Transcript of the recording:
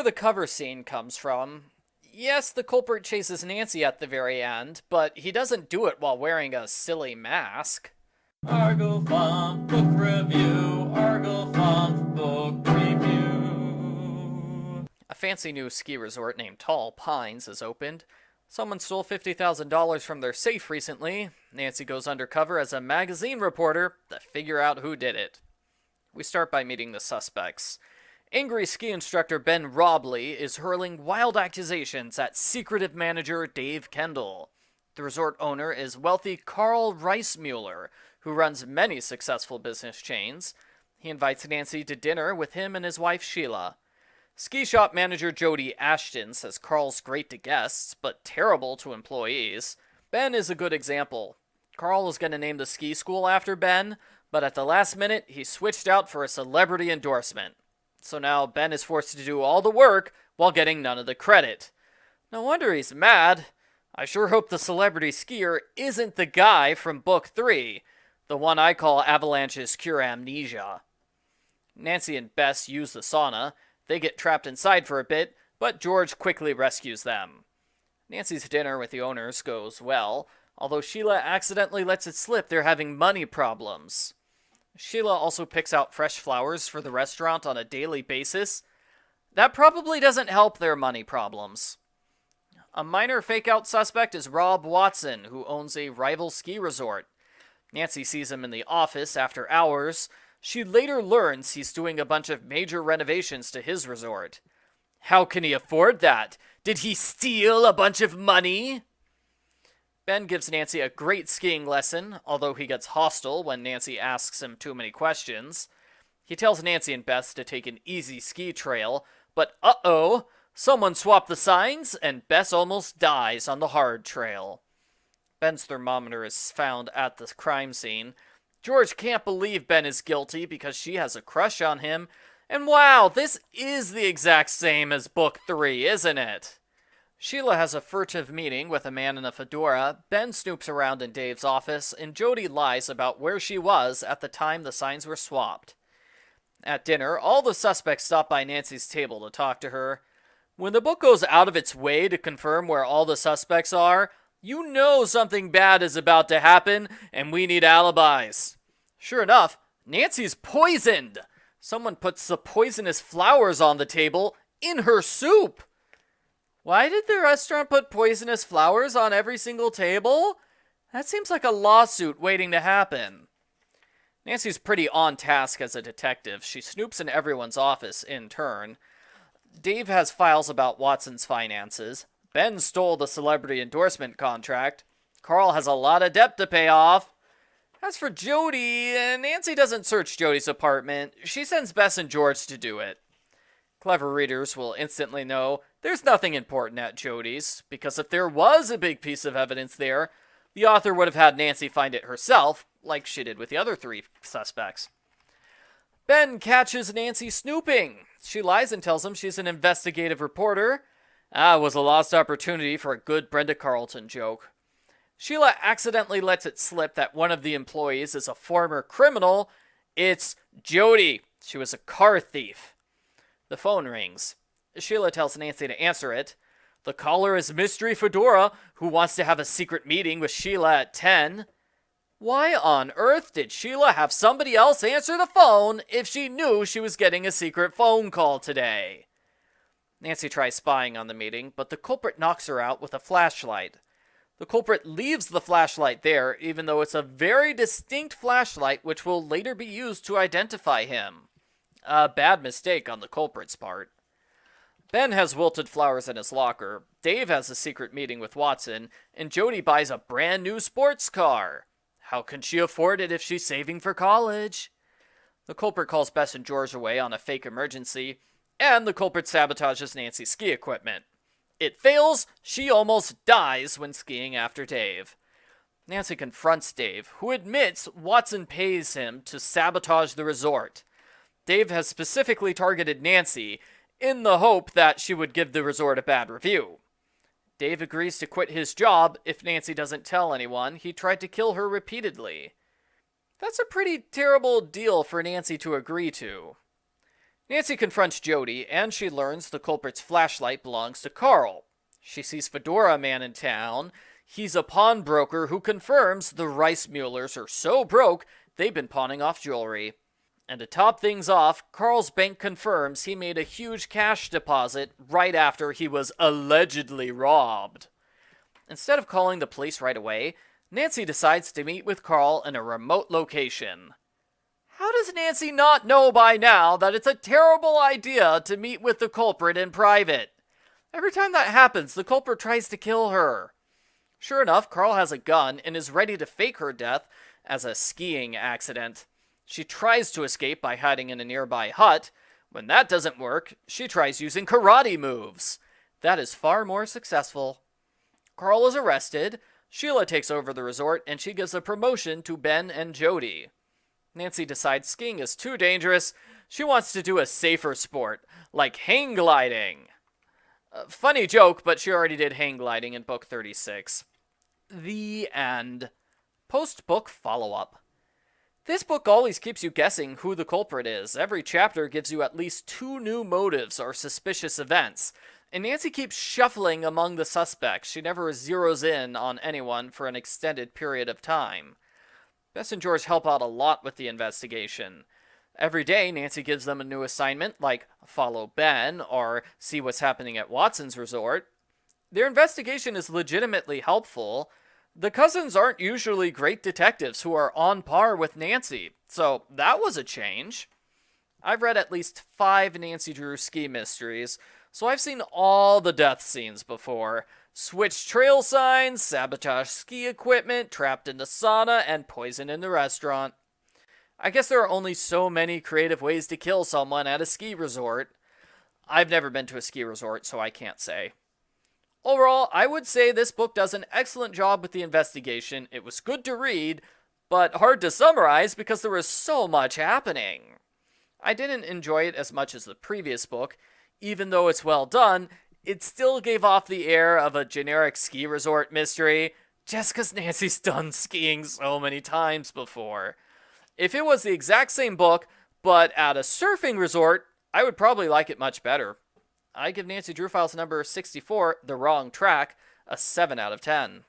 the cover scene comes from. Yes, the culprit chases Nancy at the very end, but he doesn't do it while wearing a silly mask. Argo Font Book Review, Argo Font Book Review. A fancy new ski resort named Tall Pines has opened. Someone stole $50,000 from their safe recently. Nancy goes undercover as a magazine reporter to figure out who did it. We start by meeting the suspects. Angry ski instructor Ben Robley is hurling wild accusations at secretive manager Dave Kendall. The resort owner is wealthy Carl Reismuller, who runs many successful business chains. He invites Nancy to dinner with him and his wife Sheila. Ski shop manager Jody Ashton says Carl's great to guests, but terrible to employees. Ben is a good example. Carl was going to name the ski school after Ben, but at the last minute, he switched out for a celebrity endorsement. So now Ben is forced to do all the work while getting none of the credit. No wonder he's mad. I sure hope the celebrity skier isn't the guy from Book 3, the one I call Avalanche's Cure Amnesia. Nancy and Bess use the sauna. They get trapped inside for a bit, but George quickly rescues them. Nancy's dinner with the owners goes well, although Sheila accidentally lets it slip they're having money problems. Sheila also picks out fresh flowers for the restaurant on a daily basis. That probably doesn't help their money problems. A minor fake-out suspect is Rob Watson, who owns a rival ski resort. Nancy sees him in the office after hours. She later learns he's doing a bunch of major renovations to his resort. How can he afford that? Did he steal a bunch of money? Ben gives Nancy a great skiing lesson, although he gets hostile when Nancy asks him too many questions. He tells Nancy and Beth to take an easy ski trail, but uh-oh, someone swapped the signs and Bess almost dies on the hard trail. Ben's thermometer is found at the crime scene. George can't believe Ben is guilty because she has a crush on him, and wow, this is the exact same as Book 3, isn't it? Sheila has a furtive meeting with a man in a fedora, Ben snoops around in Dave's office, and Jody lies about where she was at the time the signs were swapped. At dinner, all the suspects stop by Nancy's table to talk to her. When the book goes out of its way to confirm where all the suspects are, you know something bad is about to happen, and we need alibis. Sure enough, Nancy's poisoned. Someone puts the poisonous flowers on the table in her soup. Why did the restaurant put poisonous flowers on every single table? That seems like a lawsuit waiting to happen. Nancy's pretty on task as a detective. She snoops in everyone's office in turn. Dave has files about Watson's finances. Ben stole the celebrity endorsement contract. Carl has a lot of debt to pay off. As for Jody, Nancy doesn't search Jody's apartment. She sends Bess and George to do it. Clever readers will instantly know there's nothing important at Jody's, because if there was a big piece of evidence there, the author would have had Nancy find it herself, like she did with the other three suspects. Ben catches Nancy snooping. She lies and tells him she's an investigative reporter. It was a lost opportunity for a good Brenda Carlton joke. Sheila accidentally lets it slip that one of the employees is a former criminal. It's Jody. She was a car thief. The phone rings. Sheila tells Nancy to answer it. The caller is Mystery Fedora, who wants to have a secret meeting with Sheila at 10. Why on earth did Sheila have somebody else answer the phone if she knew she was getting a secret phone call today? Nancy tries spying on the meeting, but the culprit knocks her out with a flashlight. The culprit leaves the flashlight there, even though it's a very distinct flashlight which will later be used to identify him. A bad mistake on the culprit's part. Ben has wilted flowers in his locker, Dave has a secret meeting with Watson, and Jody buys a brand new sports car. How can she afford it if she's saving for college? The culprit calls Bess and George away on a fake emergency, and the culprit sabotages Nancy's ski equipment. It fails, she almost dies when skiing after Dave. Nancy confronts Dave, who admits Watson pays him to sabotage the resort. Dave has specifically targeted Nancy in the hope that she would give the resort a bad review. Dave agrees to quit his job if Nancy doesn't tell anyone he tried to kill her repeatedly. That's a pretty terrible deal for Nancy to agree to. Nancy confronts Jody, and she learns the culprit's flashlight belongs to Carl. She sees Fedora Man in town. He's a pawnbroker who confirms the Rice-Muellers are so broke they've been pawning off jewelry. And to top things off, Carl's bank confirms he made a huge cash deposit right after he was allegedly robbed. Instead of calling the police right away, Nancy decides to meet with Carl in a remote location. How does Nancy not know by now that it's a terrible idea to meet with the culprit in private? Every time that happens, the culprit tries to kill her. Sure enough, Carl has a gun and is ready to fake her death as a skiing accident. She tries to escape by hiding in a nearby hut. When that doesn't work, she tries using karate moves. That is far more successful. Carl is arrested. Sheila takes over the resort and she gives a promotion to Ben and Jody. Nancy decides skiing is too dangerous. She wants to do a safer sport, like hang gliding. Funny joke, but she already did hang gliding in book 36. The end. Post-book follow-up. This book always keeps you guessing who the culprit is. Every chapter gives you at least 2 new motives or suspicious events. And Nancy keeps shuffling among the suspects. She never zeroes in on anyone for an extended period of time. Bess and George help out a lot with the investigation. Every day, Nancy gives them a new assignment, like follow Ben or see what's happening at Watson's resort. Their investigation is legitimately helpful. The cousins aren't usually great detectives who are on par with Nancy, so that was a change. I've read at least 5 Nancy Drew ski mysteries, so I've seen all the death scenes before. Switched trail signs, sabotage ski equipment, trapped in the sauna, and poison in the restaurant. I guess there are only so many creative ways to kill someone at a ski resort. I've never been to a ski resort, so I can't say. Overall, I would say this book does an excellent job with the investigation. It was good to read, but hard to summarize because there was so much happening. I didn't enjoy it as much as the previous book. Even though it's well done, it still gave off the air of a generic ski resort mystery, just because Nancy's done skiing so many times before. If it was the exact same book, but at a surfing resort, I would probably like it much better. I give Nancy Drew Files number 64, The Wrong Track, a 7 out of 10.